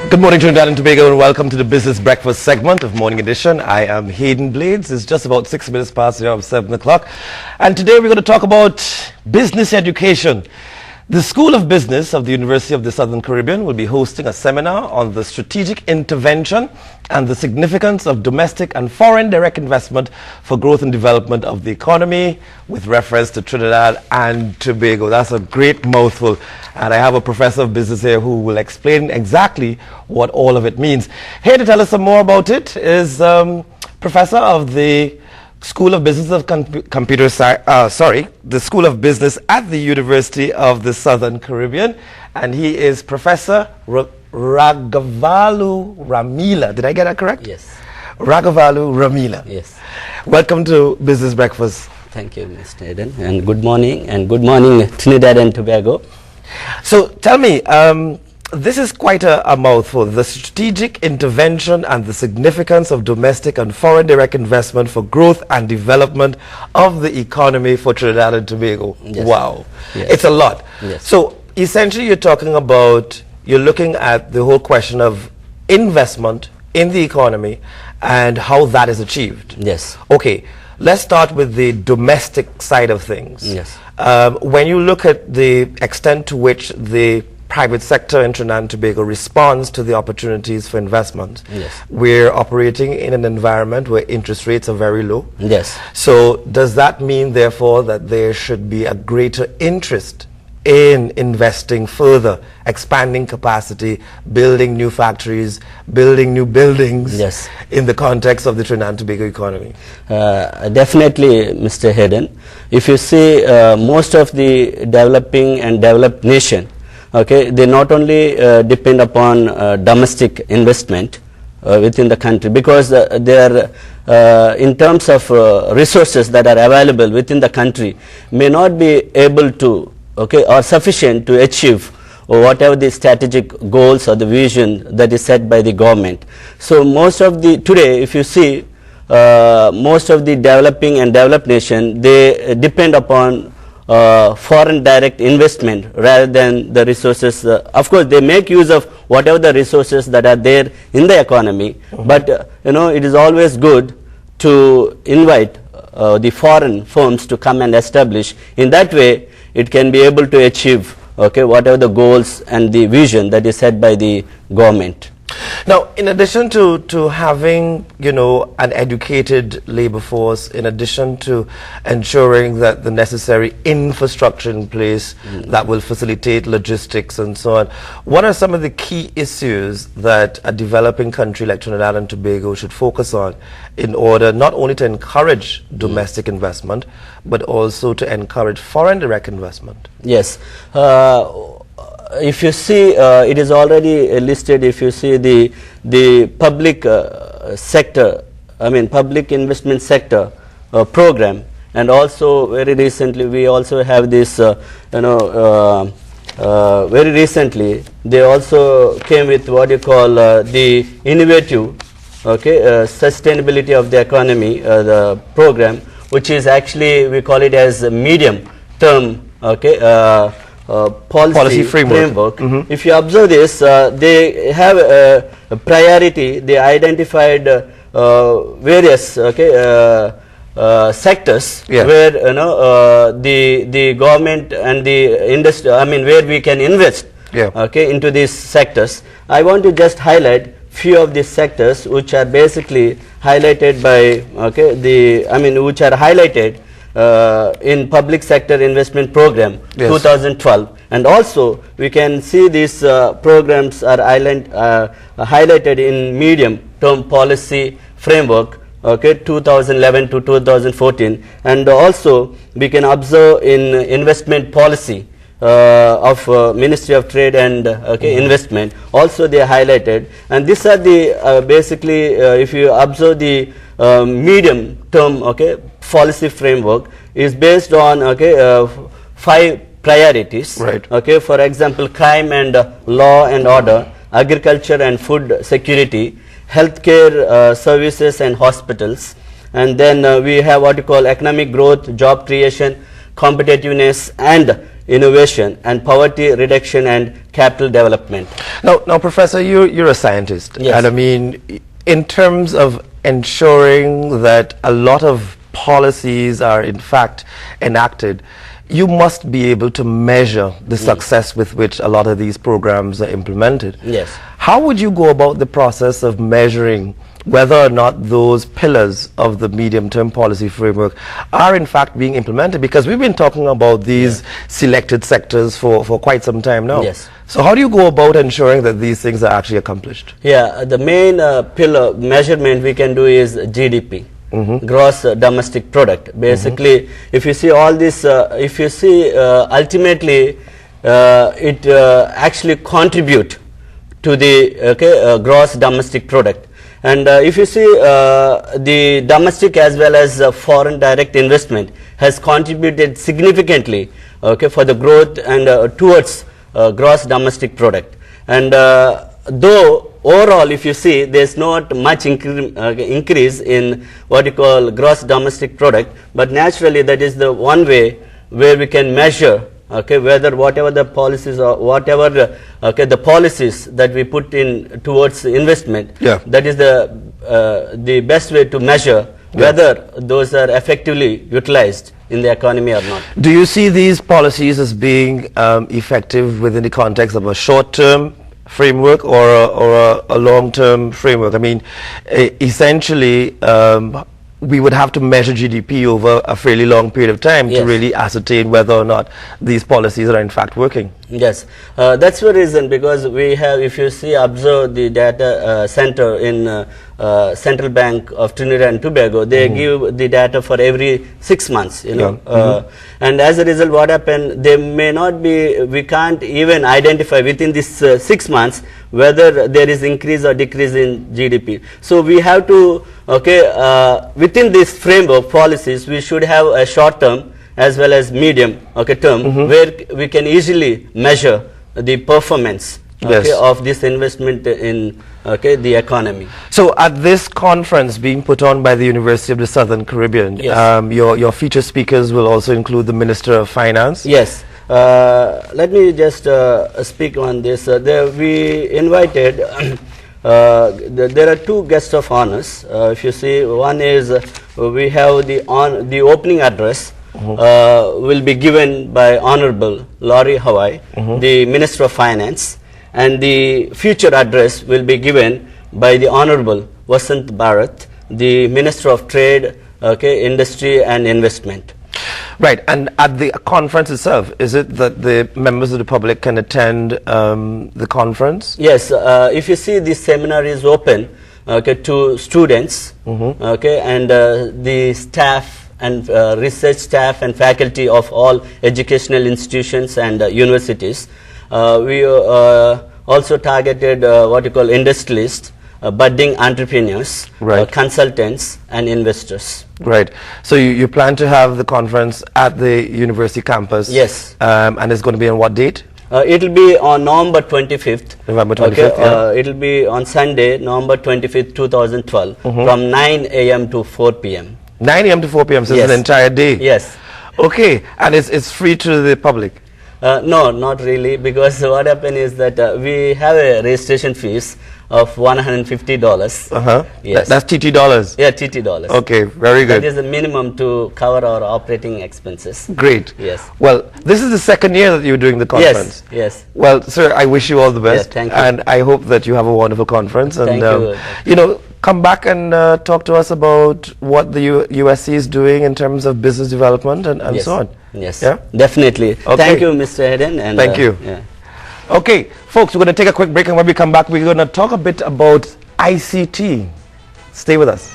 Good morning, Trinidad and Tobago, and welcome to the Business Breakfast segment of Morning Edition. I am Hayden Blades. It's just about 6 minutes past the hour of 7 o'clock. And today we're going to talk about business education. The School of Business of the University of the Southern Caribbean will be hosting a seminar on the strategic intervention and the significance of domestic and foreign direct investment for growth and development of the economy with reference to Trinidad and Tobago. That's a great mouthful. And I have a professor of business here who will explain exactly what all of it means. Here to tell us some more about it is professor of the School of Business of the School of Business at the University of the Southern Caribbean, and he is Professor Raghavalu Ramella. Did I get that correct? Yes. Raghavalu Ramella. Yes. Welcome to Business Breakfast. Thank you, Mr. Eden, and good morning Trinidad and Tobago. So tell me, this is quite a mouthful. The strategic intervention and the significance of domestic and foreign direct investment for growth and development of the economy for Trinidad and Tobago. Yes. Wow. Yes. It's a lot. Yes. So essentially you're looking at the whole question of investment in the economy and how that is achieved. Yes. Okay, let's start with the domestic side of things. Yes. When you look at the extent to which the private sector in Trinidad and Tobago responds to the opportunities for investment. Yes. We're operating in an environment where interest rates are very low. Yes. So does that mean, therefore, that there should be a greater interest in investing further, expanding capacity, building new factories, building new buildings? Yes. In the context of the Trinidad and Tobago economy? Definitely, Mr. Hayden. If you see most of the developing and developed nation, okay, they not only depend upon domestic investment within the country, because they are in terms of resources that are available within the country may not be able to, okay, or sufficient to achieve whatever the strategic goals or the vision that is set by the government. So most of the, today if you see, most of the developing and developed nation, they depend upon foreign direct investment rather than the resources. Of course, they make use of whatever the resources that are there in the economy, but it is always good to invite the foreign firms to come and establish. In that way, it can be able to achieve, okay, whatever the goals and the vision that is set by the government. Now, in addition to having, an educated labor force, in addition to ensuring that the necessary infrastructure in place that will facilitate logistics and so on, what are some of the key issues that a developing country like Trinidad and Tobago should focus on in order not only to encourage domestic investment, but also to encourage foreign direct investment? Yes. If you see, it is already listed. If you see the public sector, public investment sector program, and also very recently we also have this, very recently they also came with what you call the innovative, okay, sustainability of the economy, the program, which is actually, we call it as a medium term, okay, policy framework. Mm-hmm. If you observe this, they have a priority. They identified various sectors where the government and the industry, where we can invest into these sectors. I want to just highlight few of these sectors which are basically highlighted by which are highlighted in public sector investment program 2012, and also we can see these programs are highlighted in medium term policy framework, 2011 to 2014, and also we can observe in investment policy of Ministry of Trade and Investment, also they are highlighted. And these are the basically if you observe the medium term policy framework is based on 5 priorities, right? For example, crime and law and order, agriculture and food security, healthcare services and hospitals, and then we have what you call economic growth, job creation, competitiveness and innovation, and poverty reduction and capital development. Now, Professor, you're a scientist, Yes. and I mean, in terms of ensuring that a lot of policies are in fact enacted, you must be able to measure the success with which a lot of these programs are implemented. Yes. How would you go about the process of measuring whether or not those pillars of the medium-term policy framework are in fact being implemented? Because we've been talking about these selected sectors for quite some time now. Yes. So how do you go about ensuring that these things are actually accomplished? Yeah, the main pillar measurement we can do is GDP. Gross domestic product. Basically, if you see all this, if you see ultimately it actually contribute to the gross domestic product. And if you see the domestic as well as foreign direct investment has contributed significantly for the growth and towards gross domestic product. And though overall, if you see, there's not much increase in what you call gross domestic product, but naturally that is the one way where we can measure whether whatever the policies or whatever the policies that we put in towards investment, that is the best way to measure whether those are effectively utilized in the economy or not. Do you see these policies as being effective within the context of a short-term framework or a long-term framework? I mean, essentially, we would have to measure GDP over a fairly long period of time to really ascertain whether or not these policies are in fact working. Yes, that's the reason, because we have, if you see, observe the data center in Central Bank of Trinidad and Tobago, they give the data for every 6 months, you know, and as a result what happened, they may not be, we can't even identify within this 6 months whether there is increase or decrease in GDP. So we have to, within this framework policies, we should have a short term as well as medium term where we can easily measure the performance of this investment in the economy. So at this conference being put on by the University of the Southern Caribbean, your feature speakers will also include the Minister of Finance? Yes. Let me just speak on this. We invited, there are two guests of honors. If you see, one is we have the opening address will be given by Honorable Laurie Hawaii, the Minister of Finance, and the future address will be given by the Honorable Vasant Bharat, the Minister of Trade, Industry and Investment. Right, and at the conference itself, is it that the members of the public can attend the conference? Yes, if you see, this seminar is open to students, and the staff and research staff and faculty of all educational institutions and universities. We also targeted what you call industrialists, budding entrepreneurs, consultants and investors. Right. So you plan to have the conference at the university campus? Yes. And it's going to be on what date? It will be on November 25th. November 25th, it will be on Sunday, November 25th, 2012, from 9 a.m. to 4 p.m. 9 a.m. to 4 p.m. So it's an entire day? Yes. Okay. And it's free to the public? No, not really, because what happened is that we have a registration fees of $150. Yes. That's TT dollars? Yeah, TT dollars. Okay, very good. That is the minimum to cover our operating expenses. Great. Yes. Well, this is the second year that you're doing the conference. Yes. Well, sir, I wish you all the best. Yeah, thank you. And I hope that you have a wonderful conference. And, thank you. You know, come back and talk to us about what the USC is doing in terms of business development and so on. Yes, yeah? Definitely. Okay. Thank you, Mr. Hayden. And thank you. Yeah. Okay, folks, we're going to take a quick break, and when we come back, we're going to talk a bit about ICT. Stay with us.